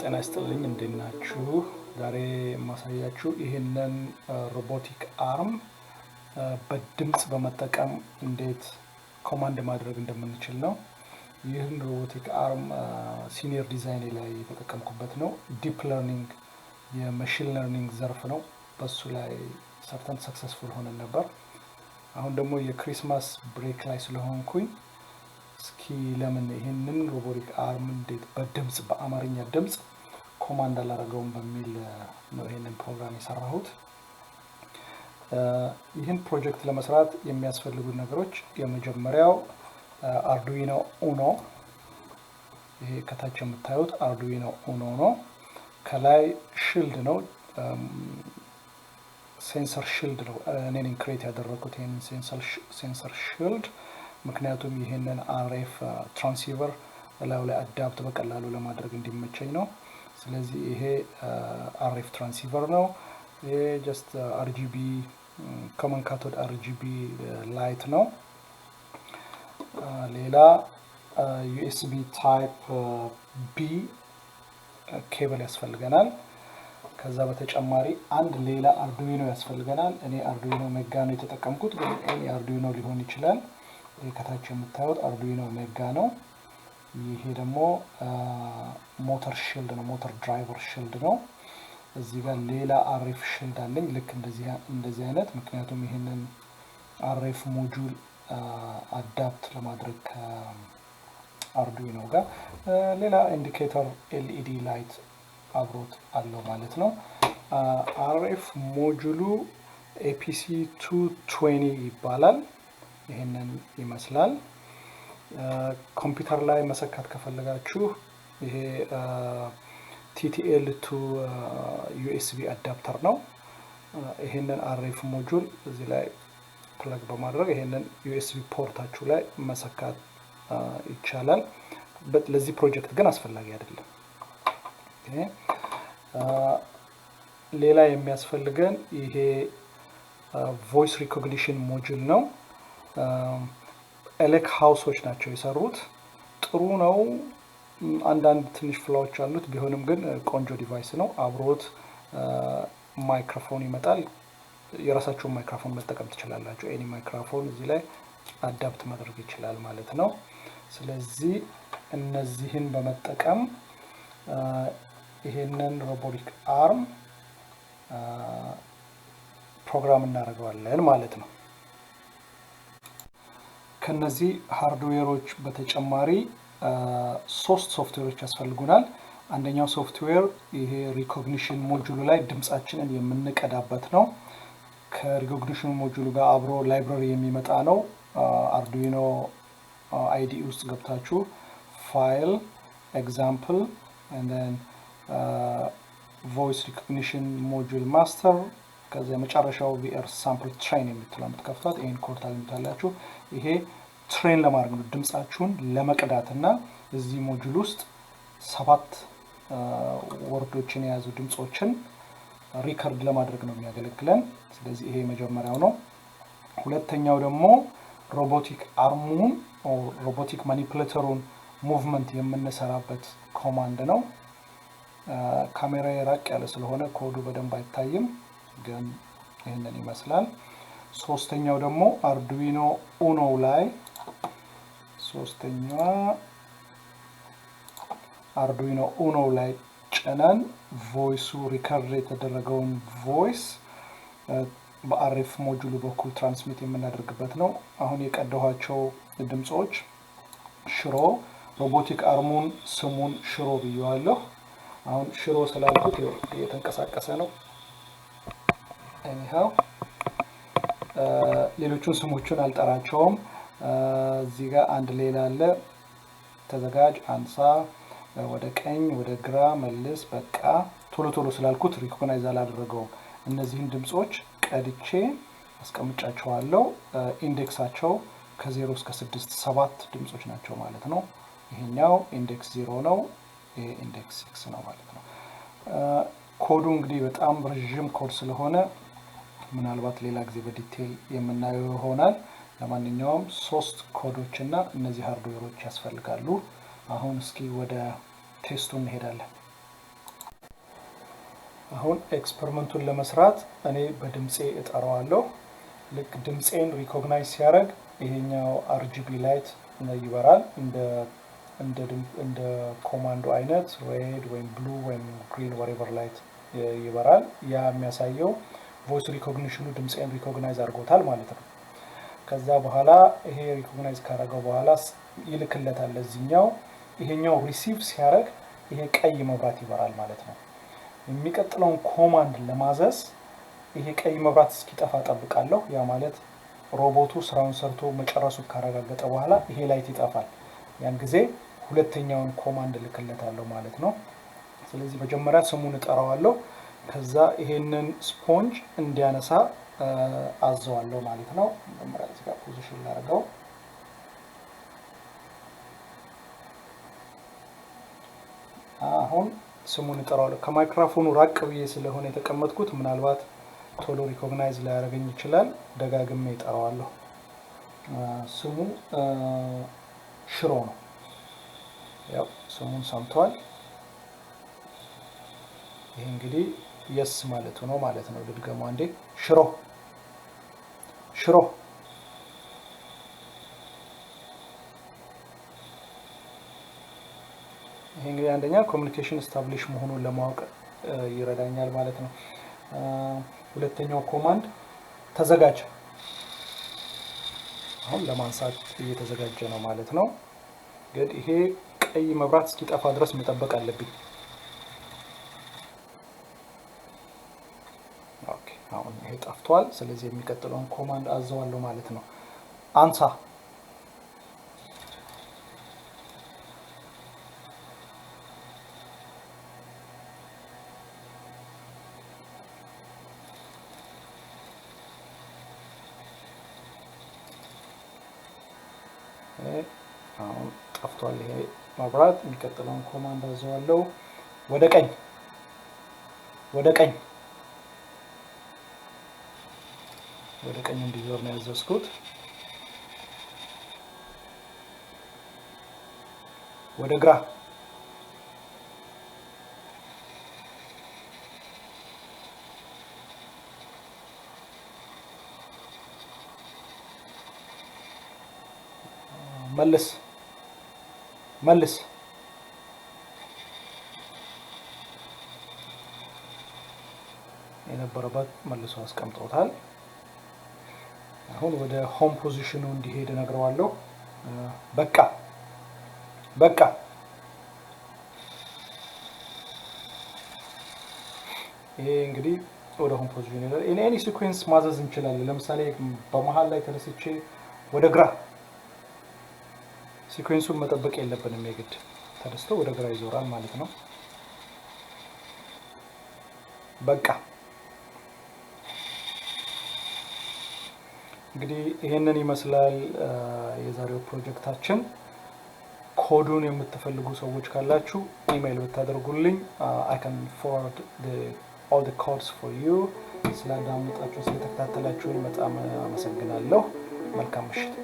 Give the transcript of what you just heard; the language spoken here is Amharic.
ጤና ይስጥልኝ እንዴት ናችሁ? ዛሬ ማሳያችሁ ይሄንን ሮቦቲክ አርም በድምጽ በመጠቀም እንዴት ኮማንድ ማድረግ እንደምንችል ነው። ይህን ሮቦቲክ አርም ሲኒየር ዲዛይን ላይ የተጠቀምኩበት ነው። ዲፕ ለርኒንግ የማሽን ለርኒንግ ዘርፍ ነው። በሱ ላይ ሰርተን ሰክሰስፉል ሆነን ነበር። አሁን ደግሞ የክሪስማስ ብሬክ ላይ ስለሆንኩኝ እስኪ ለምን ይሄንን ሮቦቲክ አርም እንዴት በድምጽ በአማርኛ ድምጽ ኮማንድ አላደርገውም በሚል ነው ይሄንን ፕሮግራም የሰራሁት። ይህን ፕሮጀክት ለመስራት የሚያስፈልጉ ነገሮች የመጀመሪያው አርዱዊኖ ኡኖ፣ ይሄ ከታች የምታዩት አርዱዊኖ ኡኖ ነው። ከላይ ሺልድ ነው፣ ሴንሰር ሺልድ ነው። እኔ ነኝ ክሬት ያደረኩት ይሄንን ሴንሰር ሺልድ፣ ምክንያቱም ይሄንን አርኤፍ ትራንሲቨር ላዩ ላይ አዳፕት በቀላሉ ለማድረግ እንዲመቸኝ ነው። ስለዚህ ይሄ አርኤፍ ትራንሲቨር ነው። ይሄ ጀስት አርጂቢ ኮመን ካቶድ አርጂቢ ላይት ነው። ሌላ ዩኤስቢ ታይፕ ቢ ኬብል ያስፈልገናል። ከዛ በተጨማሪ አንድ ሌላ አርዱዊኖ ያስፈልገናል። እኔ አርዱዊኖ ሜጋ ነው የተጠቀምኩት፣ ግን እኔ አርዱዊኖ ሊሆን ይችላል። ከታች የምታዩት አርዱዊኖ ሜጋ ነው። ይሄ ደግሞ ሞተር ሺልድ ነው፣ ሞተር ድራይቨር ሺልድ ነው። እዚህ ጋር ሌላ አርኤፍ ሺልድ አለኝ ልክ እንደዚህ አይነት፣ ምክንያቱም ይሄንን አርኤፍ ሞጁል አዳፕት ለማድረግ ከአርዱዊኖ ጋር። ሌላ ኢንዲኬተር ኤልኢዲ ላይት አብሮት አለው ማለት ነው። አርኤፍ ሞጁሉ APC220 ይባላል። ይሄንን ይመስላል። ኮምፒውተር ላይ መሰካት ከፈለጋችሁ ይሄ TTL to USB አዳፕተር ነው። ይሄንን አርኤፍ ሞጁል እዚህ ላይ ፕለግ በማድረግ ይሄንን USB ፖርታችሁ ላይ መሰካት ይቻላል። ለዚህ ፕሮጀክት ግን አስፈላጊ አይደለም። ሌላ የሚያስፈልገን ይሄ ቮይስ ሪኮግኒሽን ሞጁል ነው። ኤሌክ ሃውሶች ናቸው የሰሩት። ጥሩ ነው። አንዳንድ ትንሽ ፍላዎች አሉት፣ ቢሆንም ግን ቆንጆ ዲቫይስ ነው። አብሮት ማይክሮፎን ይመጣል። የራሳችሁን ማይክሮፎን መጠቀም ትችላላችሁ። ኤኒ ማይክሮፎን እዚህ ላይ አዳፕት ማድረግ ይችላል ማለት ነው። ስለዚህ እነዚህን በመጠቀም ይሄንን ሮቦቲክ አርም ፕሮግራም እናደርገዋለን ማለት ነው። ከነዚህ ሃርድዌሮች በተጨማሪ ሶስት ሶፍትዌሮች ያስፈልጉናል። አንደኛው ሶፍትዌር ይሄ ሪኮግኒሽን ሞጁሉ ላይ ድምጻችንን የምንቀዳበት ነው። ከሪኮግኒሽን ሞጁሉ ጋር አብሮ ላይብራሪ የሚመጣ ነው። አርዱዊኖ አይዲ ውስጥ ገብታችሁ ፋይል ኤግዛምፕል and then ቮይስ ሪኮግኒሽን ሞጁል ማስተር፣ ከዛ የመጨረሻው ቪአር ሳምፕል ትሬን የምትለው የምትከፍቷት ይሄን ኮድ ታገኙታላችሁ። ይሄ ትሬን ለማድረግ ነው፣ ድምጻችሁን ለመቅዳት እና እዚህ ሞጁል ውስጥ 7 ወርዶችን የያዙ ድምጾችን ሪከርድ ለማድረግ ነው የሚያገለግለን። ስለዚህ ይሄ መጀመሪያው ነው። ሁለተኛው ደግሞ ሮቦቲክ አርሙን ሮቦቲክ ማኒፑሌተሩን ሙቭመንት የምንሰራበት ኮማንድ ነው። ካሜራ ራቅ ያለ ስለሆነ ኮዱ በደንብ አይታይም፣ ግን ይሄንን ይመስላል። ሶስተኛው ደግሞ አርዱዊኖ ኡኖ ላይ አርዱዊኖ ኡኖ ላይ ጭነን ቮይሱ ሪከርድ የተደረገውን ቮይስ በአርኤፍ ሞጁሉ በኩል ትራንስሚት የምናደርግበት ነው። አሁን የቀዳኋቸው ድምጾች ሽሮ ሮቦቲክ አርሙን ስሙን ሽሮ ብየዋለሁ። አሁን ሽሮ ስላልኩት እየተንቀሳቀሰ ነው። anyhow ሌሎቹን ስሞቹን አልጠራቸውም። እዚህ ጋር አንድ ሌላ አለ። ተዘጋጅ፣ አንሳ፣ ወደ ቀኝ፣ ወደ ግራ መልስ። በቃ ቶሎ ስላልኩት ሪኮግናይዝ አላደረገውም። እነዚህን ድምጾች ቀድቼ አስቀምጫቸዋለሁ። ኢንዴክሳቸው ከ0 እስከ 6 7 ድምጾች ናቸው ማለት ነው። ይሄኛው ኢንዴክስ 0 ነው፣ ይሄ ኢንዴክስ 6 ነው ማለት ነው። ኮዱ እንግዲህ በጣም ረጅም ኮድ ስለሆነ ምናልባት ሌላ ጊዜ በዲቴል የምናየው ይሆናል። ለማንኛውም 3 ኮዶች እና እነዚህ ሃርድዌሮች ያስፈልጋሉ። አሁን እስኪ ወደ ቴስቱ እንሄዳለን። አሁን ኤክስፐሪመንቱን ለመስራት እኔ በድምጼ እጠራዋለሁ ልክ ድምጼን ሪኮግናይዝ ሲያደርግ ይሄኛው RGB ላይት ይበራል እንደ ኮማንዶ አይነት ሬድ ወይም ብሉ ወይም ግሪን whatever ላይት ይበራል ያ የሚያሳየው ቮይስ ሪኮግኒሽኑ ድምጼን ሪኮግናይዝ አድርጎታል ማለት ነው ከዛ በኋላ ይሄ ሪኮግናይዝ ካደረገው በኋላ ይልክለታል ለዚህኛው ይሄኛው ሪሲቭ ሲያደርግ ይሄ ቀይ መብራት ይበራል ማለት ነው የሚቀጥለውን ኮማንድ ለማዘዝ ይሄ ቀይ መብራት እስኪጠፋ ጠብቃለሁ ያ ማለት ሮቦቱ ስራውን ሰርቶ መጨረሱ ካረጋገጠ በኋላ ይሄ ላይት ይጠፋል ያን ጊዜ ሁለተኛውን ኮማንድ ልክለታለሁ ማለት ነው ስለዚህ መጀመሪያ ስሙን እጠራዋለሁ ከዛ ይሄንን ስፖንጅ እንዲያነሳ አዘዋለሁ ማለት ነው መጀመሪያ እዚህ ጋር ፖዚሽን ላድርገው አሁን ስሙን እጠራዋለሁ ከማይክሮፎኑ ራቅ ብዬ ስለሆነ የተቀመጥኩት ምናልባት ቶሎ ሪኮግናይዝ ሊያደርገኝ ይችላል ደጋግሜ እጠራዋለሁ ስሙ ሽሮ ነው ያው ስሙን ሰምቷል ይሄ እንግዲህ yes ማለት ነው ማለት ነው ልድገሙ አንዴ ሽሮ ይሄ እንግዲህ አንደኛ ኮሙኒኬሽን ስታብሊሽ መሆኑን ለማወቅ ይረዳኛል ማለት ነው ሁለተኛው ኮማንድ ተዘጋጅ አሁን ለማንሳት እየተዘጋጀ ነው ማለት ነው ግን ይሄ ቀይ መብራት እስኪጠፋ ድረስ መጠበቅ አለብኝ ኦኬ አሁን ይሄ ጠፍቷል ስለዚህ የሚቀጥለውን ኮማንድ አዘዋለሁ ማለት ነው አንሳ አሁን ጠፍቷል ይሄ መብራት የሚቀጥለውን ኮማንድ አዘዋለሁ ወደ ቀኝ እንዲዞር ነው ያዘዝኩት ወደ ግራ መልስ የነበረበት መልሶ አስቀምጦታል አሁን ወደ ሆም ፖዚሽኑ እንዲሄድ ነግረዋለሁ በቃ ይሄ እንግዲህ ወደ ሆም ፖዚሽኑ ይላል ኤኒ ሲኩዌንስ ማዘዝ እንችላለን ለምሳሌ በመሃል ላይ ተነስቼ ወደ ግራ ሲኩዌንሱን መጠበቅ የለብንም የግድ ተነስቶ ወደ ግራ ይዞራል ማለት ነው በቃ እንግዲህ ይሄንን ይመስላል የዛሬው ፕሮጀክታችን ኮዱን የምትፈልጉ ሰዎች ካላችሁ ኢሜል ብታደርጉልኝ I can forward all the codes for you ስላዳመጣችሁ ስለተከታተላችሁ በጣም አመሰግናለሁ መልካም ምሽት